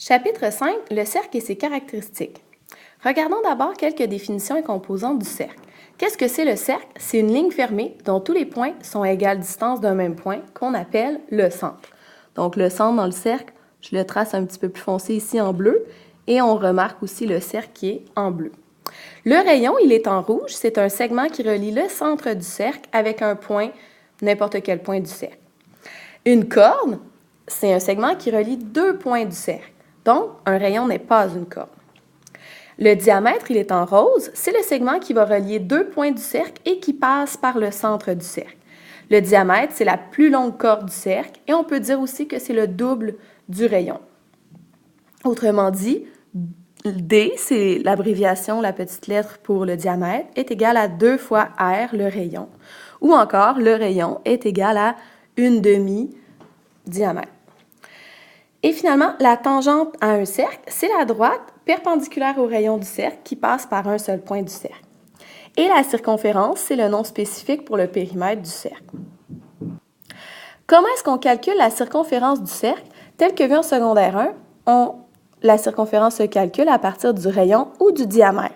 Chapitre 5, le cercle et ses caractéristiques. Regardons d'abord quelques définitions et composantes du cercle. Qu'est-ce que c'est le cercle? C'est une ligne fermée dont tous les points sont à égale distance d'un même point qu'on appelle le centre. Donc le centre dans le cercle, je le trace un petit peu plus foncé ici en bleu et on remarque aussi le cercle qui est en bleu. Le rayon, il est en rouge, c'est un segment qui relie le centre du cercle avec un point, n'importe quel point du cercle. Une corde, c'est un segment qui relie deux points du cercle. Donc, un rayon n'est pas une corde. Le diamètre, il est en rose, c'est le segment qui va relier deux points du cercle et qui passe par le centre du cercle. Le diamètre, c'est la plus longue corde du cercle et on peut dire aussi que c'est le double du rayon. Autrement dit, D, c'est l'abréviation, la petite lettre pour le diamètre, est égal à 2 fois R, le rayon. Ou encore, le rayon est égal à une demi-diamètre. Et finalement, la tangente à un cercle, c'est la droite perpendiculaire au rayon du cercle qui passe par un seul point du cercle. Et la circonférence, c'est le nom spécifique pour le périmètre du cercle. Comment est-ce qu'on calcule la circonférence du cercle? Tel que vu en secondaire 1, la circonférence se calcule à partir du rayon ou du diamètre.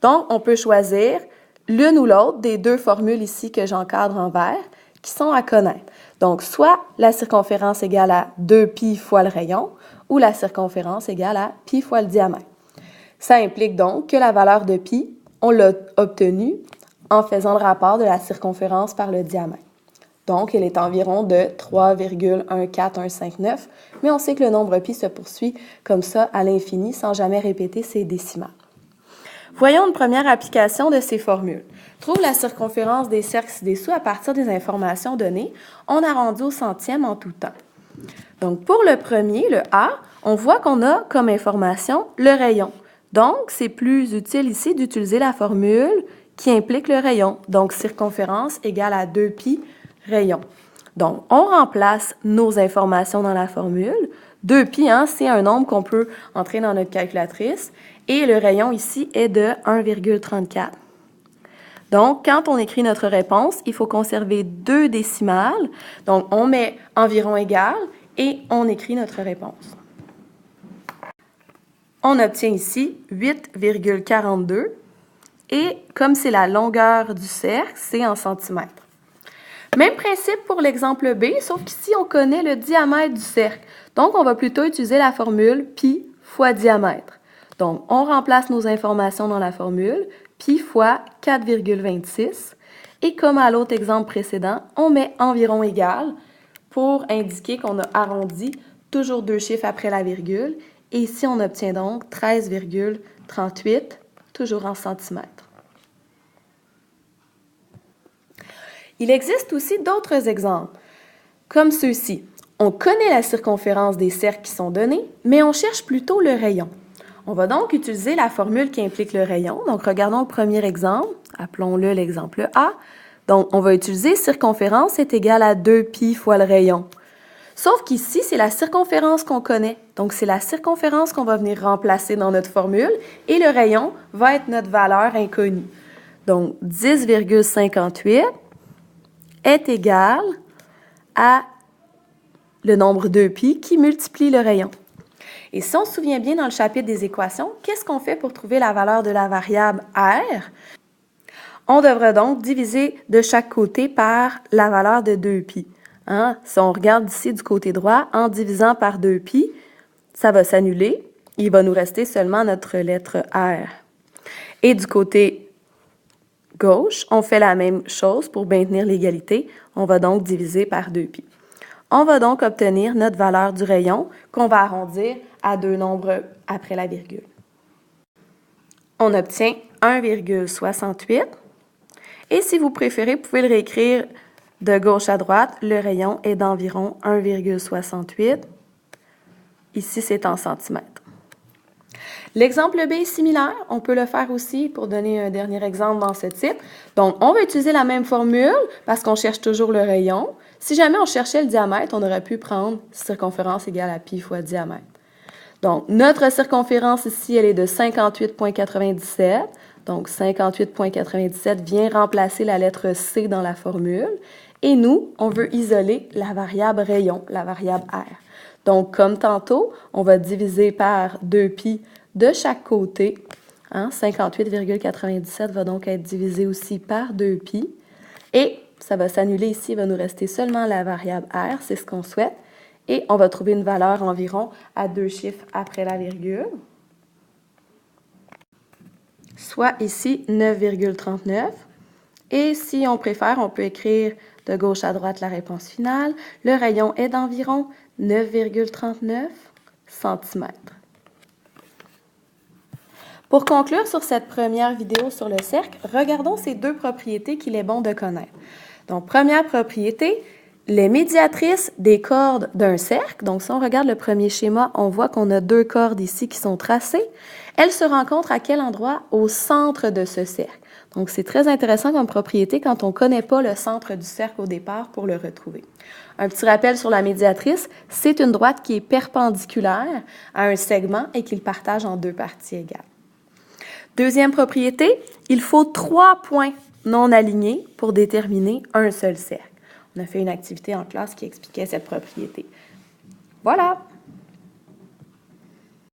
Donc, on peut choisir l'une ou l'autre des deux formules ici que j'encadre en vert qui sont à connaître. Donc, soit la circonférence égale à 2π fois le rayon ou la circonférence égale à π fois le diamètre. Ça implique donc que la valeur de π, on l'a obtenue en faisant le rapport de la circonférence par le diamètre. Donc, elle est environ de 3,14159, mais on sait que le nombre π se poursuit comme ça à l'infini sans jamais répéter ses décimales. Voyons une première application de ces formules. Trouve la circonférence des cercles ci-dessous à partir des informations données. On arrondit au centième en tout temps. Donc, pour le premier, le A, on voit qu'on a comme information le rayon. Donc, c'est plus utile ici d'utiliser la formule qui implique le rayon. Donc, circonférence égale à 2π rayon. Donc, on remplace nos informations dans la formule. 2π, c'est un nombre qu'on peut entrer dans notre calculatrice. Et le rayon ici est de 1,34. Donc, quand on écrit notre réponse, il faut conserver deux décimales. Donc, on met environ égal et on écrit notre réponse. On obtient ici 8,42 et comme c'est la longueur du cercle, c'est en centimètres. Même principe pour l'exemple B, sauf qu'ici, on connaît le diamètre du cercle. Donc, on va plutôt utiliser la formule π fois diamètre. Donc, on remplace nos informations dans la formule, π fois 4,26. Et comme à l'autre exemple précédent, on met environ égal pour indiquer qu'on a arrondi toujours deux chiffres après la virgule. Et ici, on obtient donc 13,38, toujours en centimètres. Il existe aussi d'autres exemples, comme ceux-ci. On connaît la circonférence des cercles qui sont donnés, mais on cherche plutôt le rayon. On va donc utiliser la formule qui implique le rayon. Donc, regardons le premier exemple. Appelons-le l'exemple A. Donc, on va utiliser circonférence est égale à 2π fois le rayon. Sauf qu'ici, c'est la circonférence qu'on connaît. Donc, c'est la circonférence qu'on va venir remplacer dans notre formule et le rayon va être notre valeur inconnue. Donc, 10,58 est égal à le nombre 2π qui multiplie le rayon. Et si on se souvient bien dans le chapitre des équations, qu'est-ce qu'on fait pour trouver la valeur de la variable R? On devrait donc diviser de chaque côté par la valeur de 2π. Si on regarde ici du côté droit, en divisant par 2π, ça va s'annuler. Il va nous rester seulement notre lettre R. Et du côté gauche, on fait la même chose pour maintenir l'égalité. On va donc diviser par 2π. On va donc obtenir notre valeur du rayon qu'on va arrondir à deux nombres après la virgule. On obtient 1,68. Et si vous préférez, vous pouvez le réécrire de gauche à droite. Le rayon est d'environ 1,68. Ici, c'est en centimètres. L'exemple B est similaire. On peut le faire aussi pour donner un dernier exemple dans ce type. Donc, on va utiliser la même formule parce qu'on cherche toujours le rayon. Si jamais on cherchait le diamètre, on aurait pu prendre circonférence égale à π fois diamètre. Donc, notre circonférence ici, elle est de 58,97. Donc, 58,97 vient remplacer la lettre C dans la formule. Et nous, on veut isoler la variable rayon, la variable R. Donc, comme tantôt, on va diviser par 2π de chaque côté. 58,97 va donc être divisé aussi par 2π. Et ça va s'annuler ici, il va nous rester seulement la variable r, c'est ce qu'on souhaite. Et on va trouver une valeur environ à 2 chiffres après la virgule, soit ici 9,39. Et si on préfère, on peut écrire de gauche à droite la réponse finale. Le rayon est d'environ 9,39 cm. Pour conclure sur cette première vidéo sur le cercle, regardons ces deux propriétés qu'il est bon de connaître. Donc, première propriété, les médiatrices des cordes d'un cercle. Donc, si on regarde le premier schéma, on voit qu'on a deux cordes ici qui sont tracées. Elles se rencontrent à quel endroit? Au centre de ce cercle. Donc, c'est très intéressant comme propriété quand on ne connaît pas le centre du cercle au départ pour le retrouver. Un petit rappel sur la médiatrice, c'est une droite qui est perpendiculaire à un segment et qui le partage en deux parties égales. Deuxième propriété, il faut 3 points non alignés pour déterminer un seul cercle. On a fait une activité en classe qui expliquait cette propriété. Voilà!